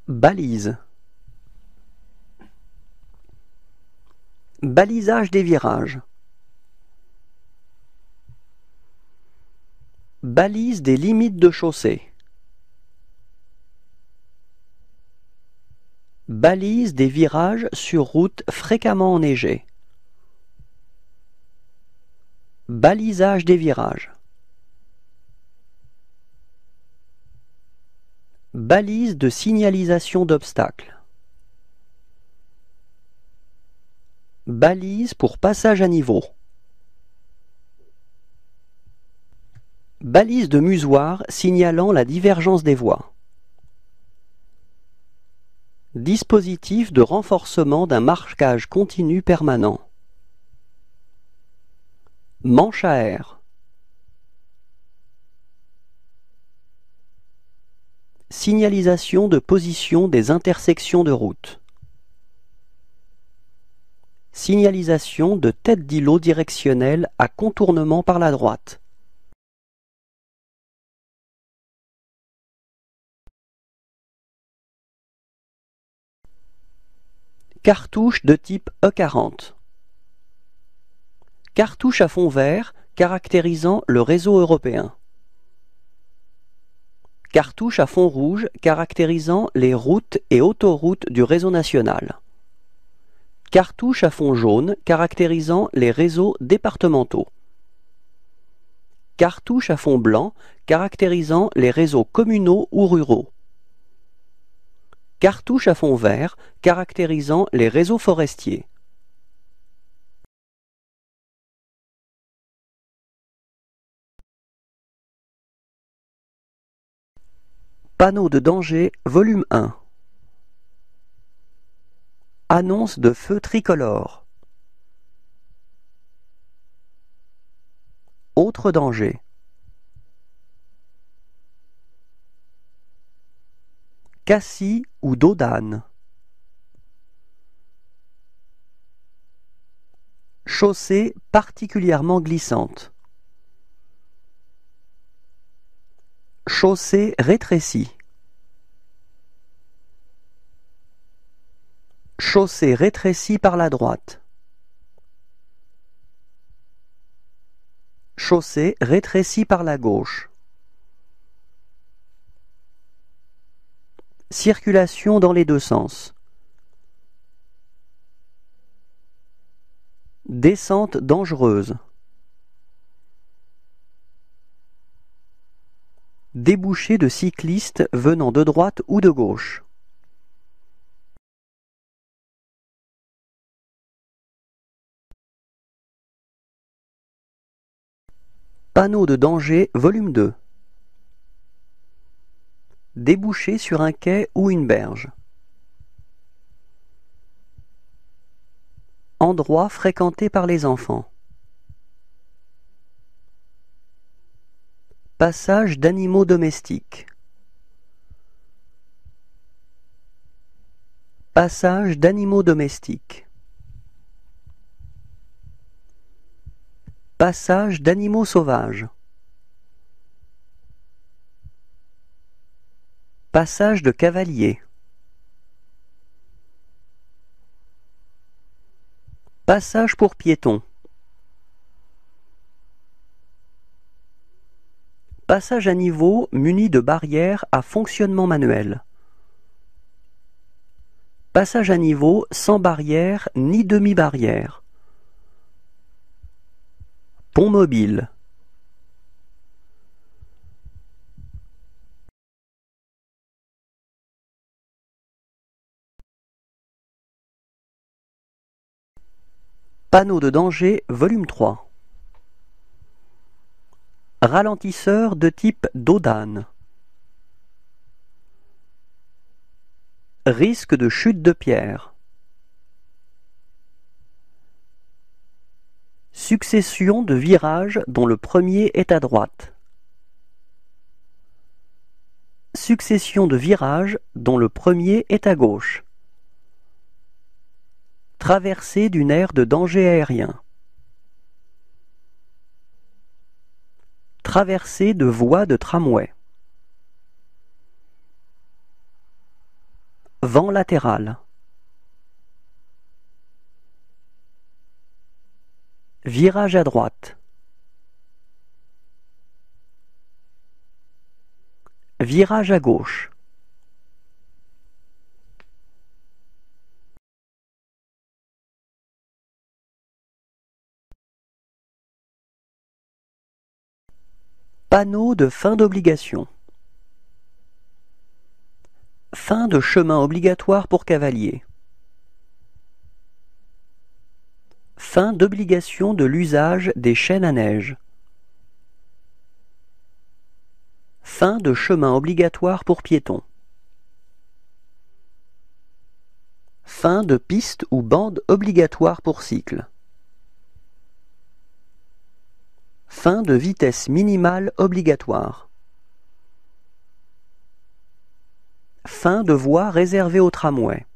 Balise. Balisage des virages. Balise des limites de chaussée. Balise des virages sur route fréquemment enneigée. Balisage des virages. Balise de signalisation d'obstacles. Balise pour passage à niveau. Balise de musoir signalant la divergence des voies. Dispositif de renforcement d'un marquage continu permanent. Manche à air. Signalisation de position des intersections de route. Signalisation de tête d'îlot directionnelle à contournement par la droite. Cartouche de type E40. Cartouche à fond vert caractérisant le réseau européen. Cartouche à fond rouge caractérisant les routes et autoroutes du réseau national. Cartouche à fond jaune caractérisant les réseaux départementaux. Cartouche à fond blanc caractérisant les réseaux communaux ou ruraux. Cartouche à fond vert caractérisant les réseaux forestiers. Panneau de danger, volume 1. Annonce de feu tricolore. Autre danger. Cassis ou dos d'âne. Chaussée particulièrement glissante. Chaussée rétrécie. Chaussée rétrécie par la droite. Chaussée rétrécie par la gauche. Circulation dans les deux sens. Descente dangereuse. Débouché de cyclistes venant de droite ou de gauche. Panneau de danger, volume 2. Débouché sur un quai ou une berge. Endroit fréquenté par les enfants. Passage d'animaux domestiques. Passage d'animaux domestiques. Passage d'animaux sauvages. Passage de cavaliers. Passage pour piétons. Passage à niveau muni de barrières à fonctionnement manuel. Passage à niveau sans barrière ni demi-barrière. Pont mobile. Panneau de danger, volume 3. Ralentisseur de type dos d'âne. Risque de chute de pierre. Succession de virages dont le premier est à droite. Succession de virages dont le premier est à gauche. Traversée d'une aire de danger aérien. Traversée de voies de tramway. Vent latéral. Virage à droite. Virage à gauche. Panneau de fin d'obligation. Fin de chemin obligatoire pour cavaliers. Fin d'obligation de l'usage des chaînes à neige. Fin de chemin obligatoire pour piétons. Fin de piste ou bande obligatoire pour cycle. Fin de vitesse minimale obligatoire. Fin de voie réservée aux tramways.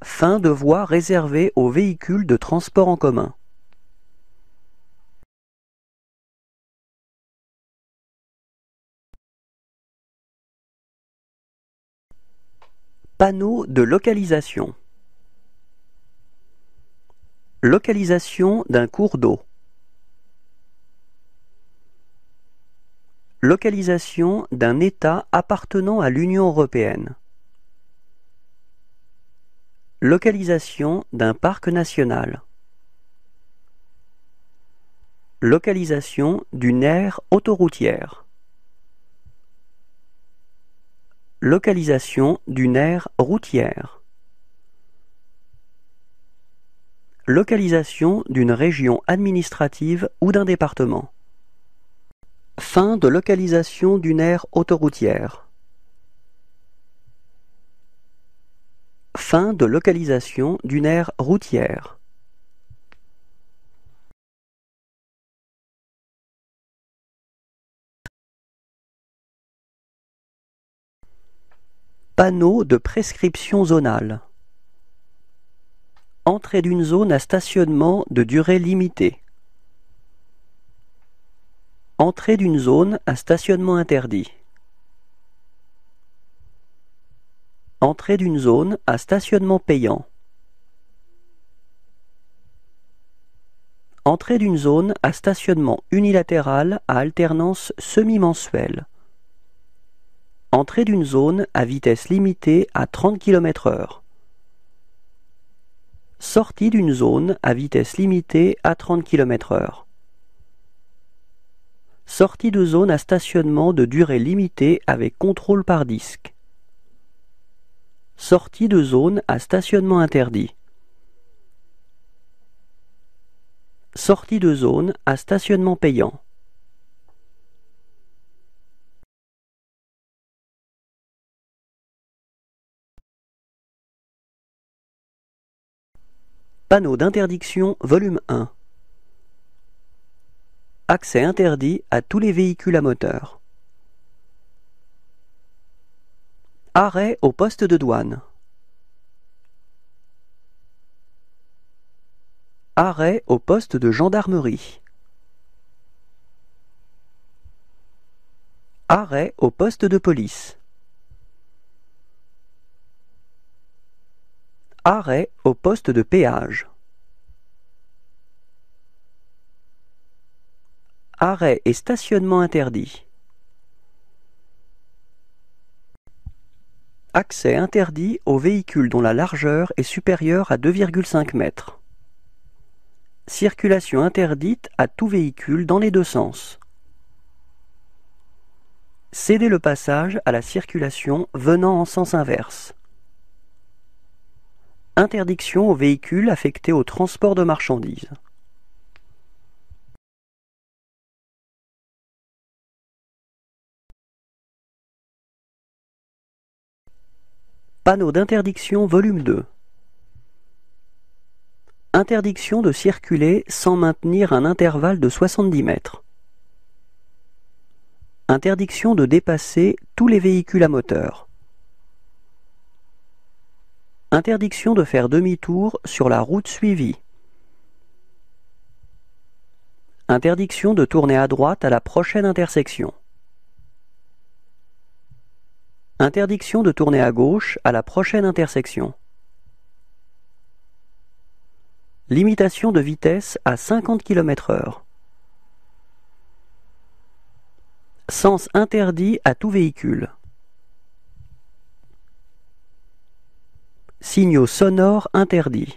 Fin de voie réservée aux véhicules de transport en commun. Panneau de localisation. Localisation d'un cours d'eau. Localisation d'un État appartenant à l'Union européenne. Localisation d'un parc national. Localisation d'une aire autoroutière. Localisation d'une aire routière. Localisation d'une région administrative ou d'un département. Fin de localisation d'une aire autoroutière. Fin de localisation d'une aire routière. Panneau de prescription zonale. Entrée d'une zone à stationnement de durée limitée. Entrée d'une zone à stationnement interdit. Entrée d'une zone à stationnement payant. Entrée d'une zone à stationnement unilatéral à alternance semi-mensuelle. Entrée d'une zone à vitesse limitée à 30 km/h. Sortie d'une zone à vitesse limitée à 30 km/h. Sortie de zone à stationnement de durée limitée avec contrôle par disque. Sortie de zone à stationnement interdit. Sortie de zone à stationnement payant. Panneau d'interdiction volume 1. Accès interdit à tous les véhicules à moteur. Arrêt au poste de douane. Arrêt au poste de gendarmerie. Arrêt au poste de police. Arrêt au poste de péage. Arrêt et stationnement interdit. Accès interdit aux véhicules dont la largeur est supérieure à 2,5 mètres. Circulation interdite à tout véhicule dans les deux sens. Céder le passage à la circulation venant en sens inverse. Interdiction aux véhicules affectés au transport de marchandises. Panneau d'interdiction volume 2. Interdiction de circuler sans maintenir un intervalle de 70 mètres. Interdiction de dépasser tous les véhicules à moteur. Interdiction de faire demi-tour sur la route suivie. Interdiction de tourner à droite à la prochaine intersection. Interdiction de tourner à gauche à la prochaine intersection. Limitation de vitesse à 50 km/h. Sens interdit à tout véhicule. Signaux sonores interdits.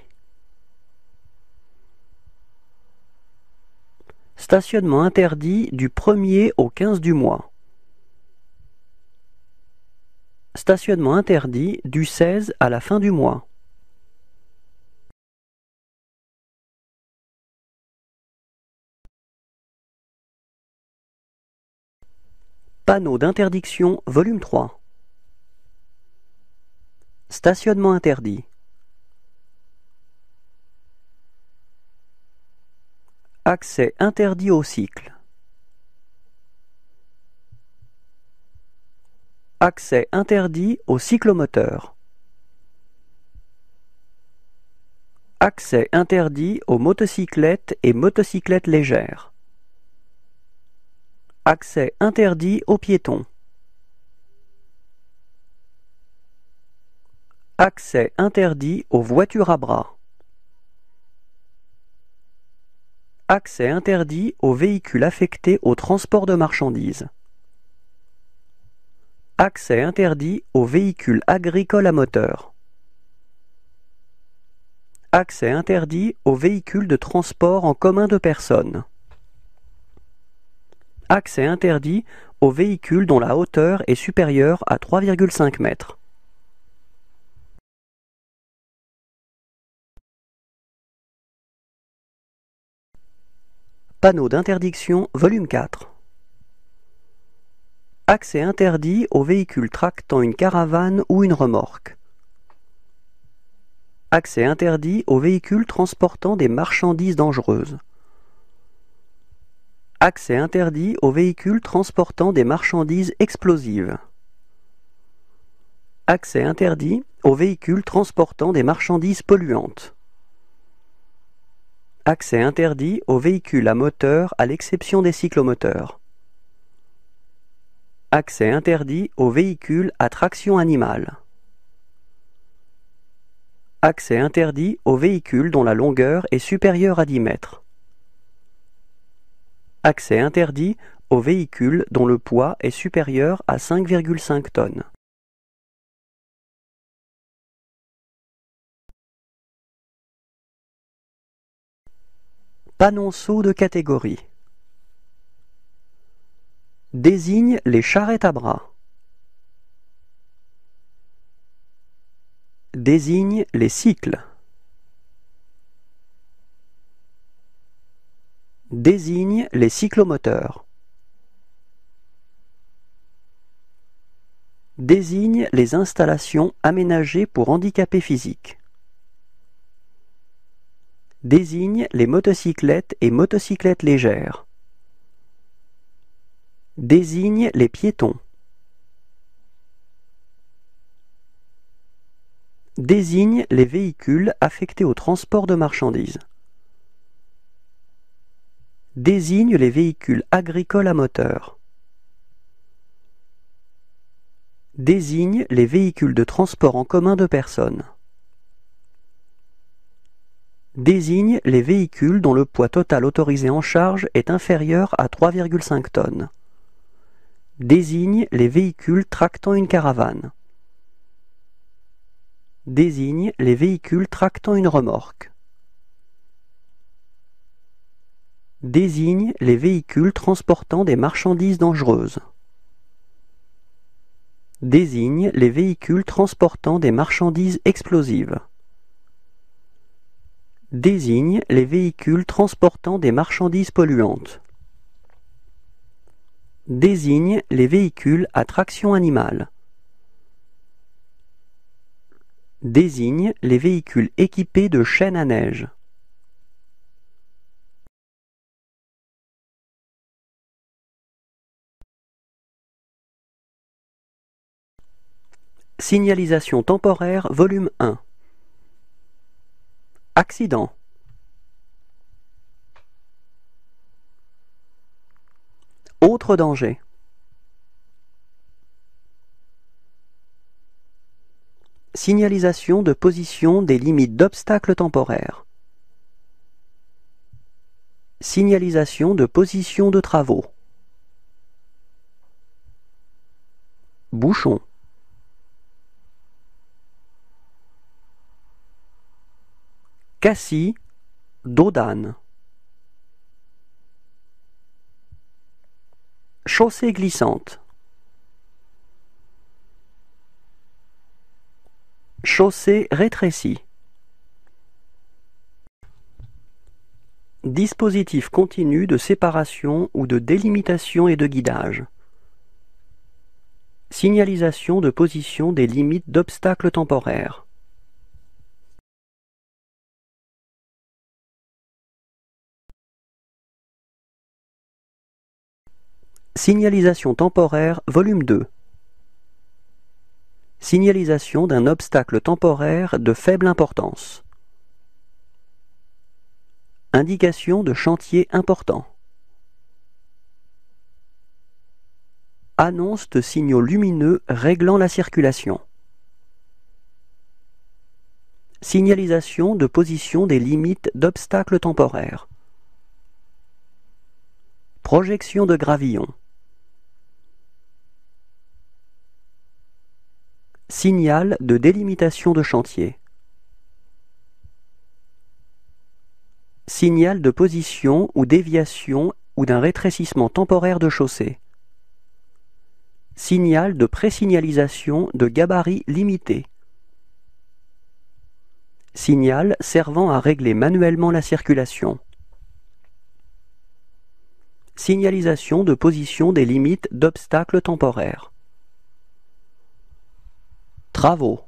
Stationnement interdit du 1er au 15 du mois. Stationnement interdit du 16 à la fin du mois. Panneau d'interdiction, volume 3. Stationnement interdit. Accès interdit au cycle. Accès interdit au cyclomoteur. Accès interdit aux motocyclettes et motocyclettes légères. Accès interdit aux piétons. Accès interdit aux voitures à bras. Accès interdit aux véhicules affectés au transport de marchandises. Accès interdit aux véhicules agricoles à moteur. Accès interdit aux véhicules de transport en commun de personnes. Accès interdit aux véhicules dont la hauteur est supérieure à 3,5 mètres. Panneau d'interdiction, volume 4. Accès interdit aux véhicules tractant une caravane ou une remorque. Accès interdit aux véhicules transportant des marchandises dangereuses. Accès interdit aux véhicules transportant des marchandises explosives. Accès interdit aux véhicules transportant des marchandises polluantes. Accès interdit aux véhicules à moteur à l'exception des cyclomoteurs. Accès interdit aux véhicules à traction animale. Accès interdit aux véhicules dont la longueur est supérieure à 10 mètres. Accès interdit aux véhicules dont le poids est supérieur à 5,5 tonnes. Panonceau de catégorie. Désigne les charrettes à bras. Désigne les cycles. Désigne les cyclomoteurs. Désigne les installations aménagées pour handicapés physiques. Désigne les motocyclettes et motocyclettes légères. Désigne les piétons. Désigne les véhicules affectés au transport de marchandises. Désigne les véhicules agricoles à moteur. Désigne les véhicules de transport en commun de personnes. Désigne les véhicules dont le poids total autorisé en charge est inférieur à 3,5 tonnes. Désigne les véhicules tractant une caravane. Désigne les véhicules tractant une remorque. Désigne les véhicules transportant des marchandises dangereuses. Désigne les véhicules transportant des marchandises explosives. Désigne les véhicules transportant des marchandises polluantes. Désigne les véhicules à traction animale. Désigne les véhicules équipés de chaînes à neige. Signalisation temporaire, volume 1. Accident. Autre danger. Signalisation de position des limites d'obstacles temporaires. Signalisation de position de travaux. Bouchon. Cassis, dos d'âne. Chaussée glissante. Chaussée rétrécie. Dispositif continu de séparation ou de délimitation et de guidage. Signalisation de position des limites d'obstacles temporaires. Signalisation temporaire, volume 2. Signalisation d'un obstacle temporaire de faible importance. Indication de chantier important. Annonce de signaux lumineux réglant la circulation. Signalisation de position des limites d'obstacles temporaires. Projection de gravillon. Signal de délimitation de chantier. Signal de position ou déviation ou d'un rétrécissement temporaire de chaussée. Signal de présignalisation de gabarit limité. Signal servant à régler manuellement la circulation. Signalisation de position des limites d'obstacles temporaires. Travaux.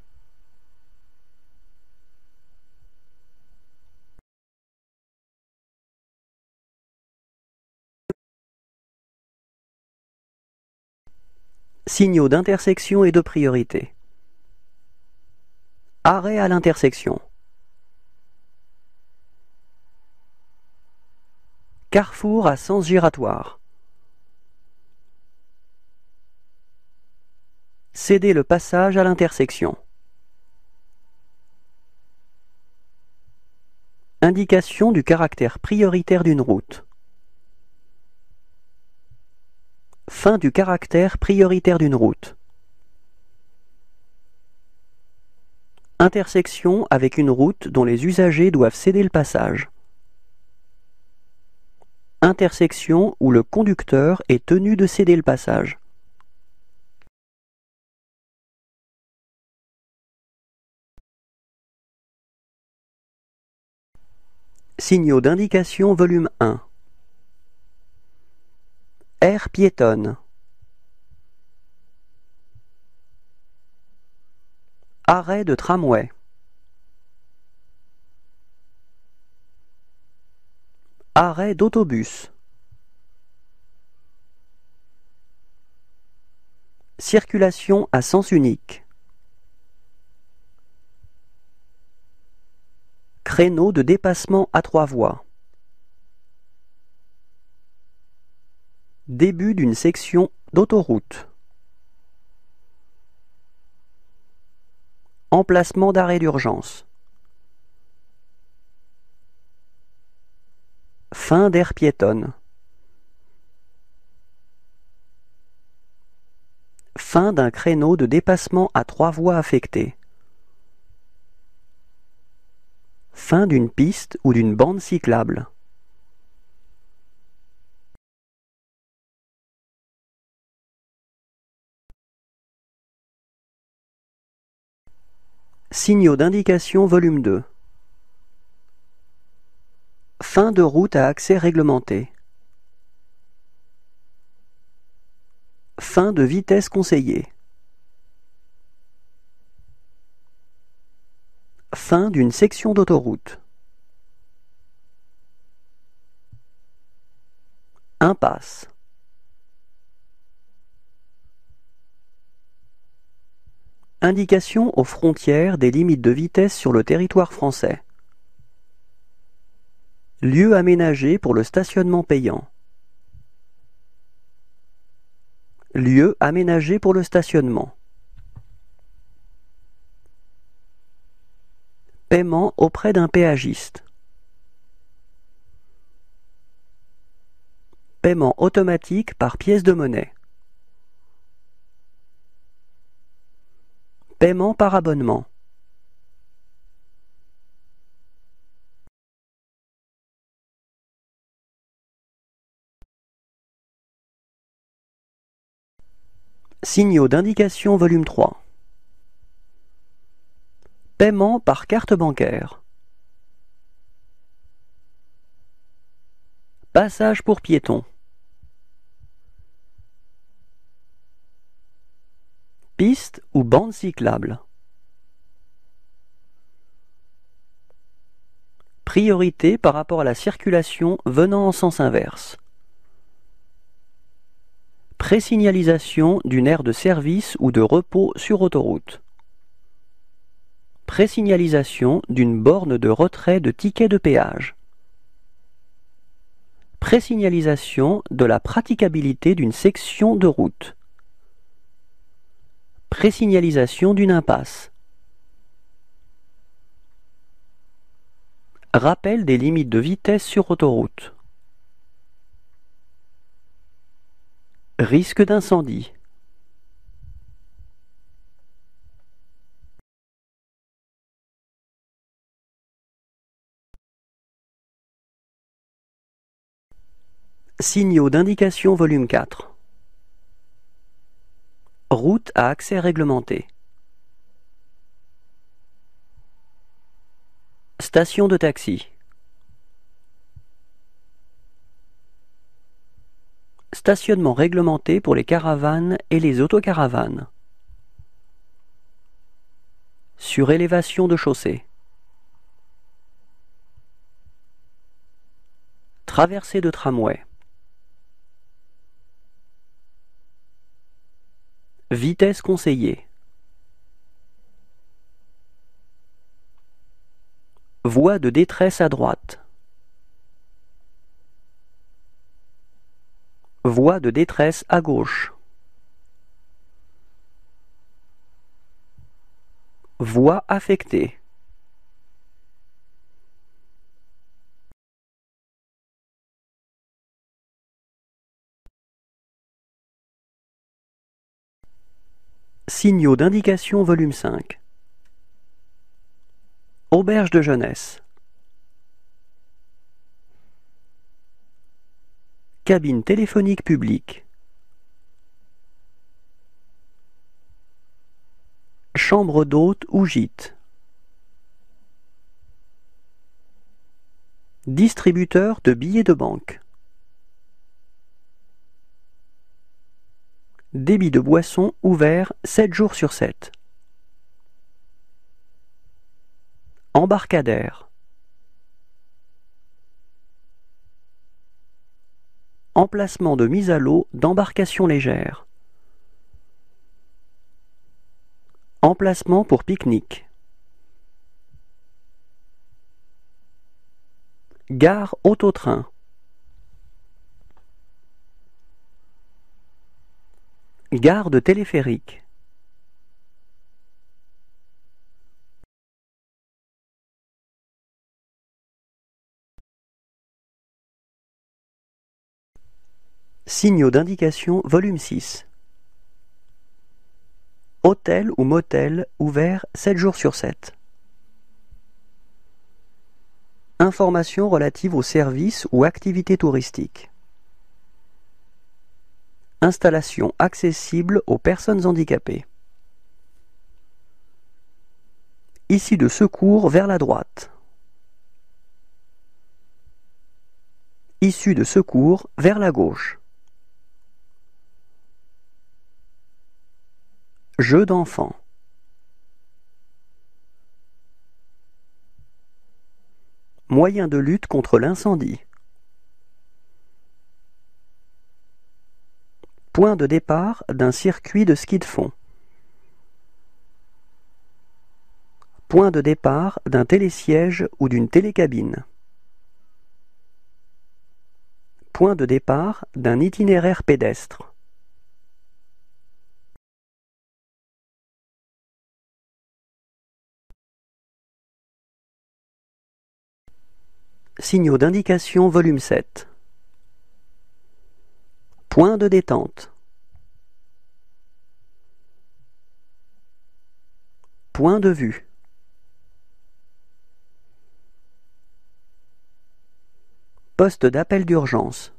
Signaux d'intersection et de priorité. Arrêt à l'intersection. Carrefour à sens giratoire. Céder le passage à l'intersection. Indication du caractère prioritaire d'une route. Fin du caractère prioritaire d'une route. Intersection avec une route dont les usagers doivent céder le passage. Intersection où le conducteur est tenu de céder le passage. Signaux d'indication volume 1. Aire piétonne. Arrêt de tramway. Arrêt d'autobus. Circulation à sens unique. Créneau de dépassement à 3 voies. Début d'une section d'autoroute. Emplacement d'arrêt d'urgence. Fin d'aire piétonne. Fin d'un créneau de dépassement à 3 voies affectées. Fin d'une piste ou d'une bande cyclable. Signaux d'indication volume 2. Fin de route à accès réglementé. Fin de vitesse conseillée. Fin d'une section d'autoroute. Impasse. Indication aux frontières des limites de vitesse sur le territoire français. Lieu aménagé pour le stationnement payant. Lieu aménagé pour le stationnement. Paiement auprès d'un péagiste. Paiement automatique par pièce de monnaie. Paiement par abonnement. Signaux d'indication volume 3. Paiement par carte bancaire. Passage pour piétons. Piste ou bande cyclable. Priorité par rapport à la circulation venant en sens inverse. Présignalisation d'une aire de service ou de repos sur autoroute. Présignalisation d'une borne de retrait de ticket de péage. Présignalisation de la praticabilité d'une section de route. Présignalisation d'une impasse. Rappel des limites de vitesse sur autoroute. Risque d'incendie. Signaux d'indication volume 4. Route à accès réglementé. Station de taxi. Stationnement réglementé pour les caravanes et les autocaravanes. Surélévation de chaussée. Traversée de tramway. Vitesse conseillée. Voie de détresse à droite. Voie de détresse à gauche. Voie affectée. Signaux d'indication volume 5. Auberge de jeunesse. Cabine téléphonique publique. Chambre d'hôte ou gîte. Distributeur de billets de banque. Débit de boisson ouvert 7 jours sur 7. Embarcadère. Emplacement de mise à l'eau d'embarcation légère. Emplacement pour pique-nique. Gare auto-train. Gare de téléphérique. Signaux d'indication volume 6. Hôtel ou motel ouvert 7 jours sur 7. Informations relatives aux services ou activités touristiques. Installation accessible aux personnes handicapées. Issue de secours vers la droite. Issue de secours vers la gauche. Jeux d'enfants. Moyens de lutte contre l'incendie. Point de départ d'un circuit de ski de fond. Point de départ d'un télésiège ou d'une télécabine. Point de départ d'un itinéraire pédestre. Signaux d'indication volume 7. Point de détente. Point de vue. Poste d'appel d'urgence.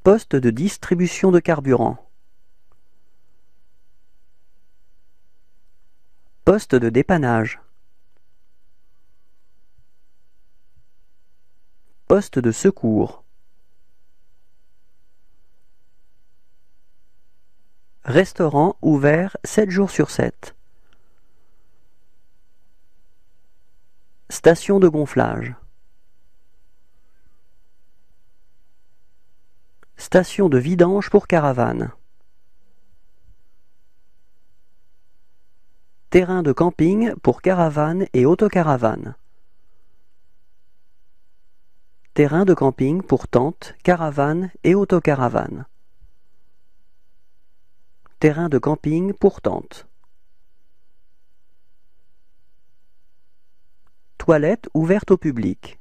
Poste de distribution de carburant. Poste de dépannage. Poste de secours. Restaurant ouvert 7 jours sur 7. Station de gonflage. Station de vidange pour caravane. Terrain de camping pour caravane et autocaravane. Terrain de camping pour tente, caravane et autocaravane. Terrain de camping pour tente. Toilette ouverte au public.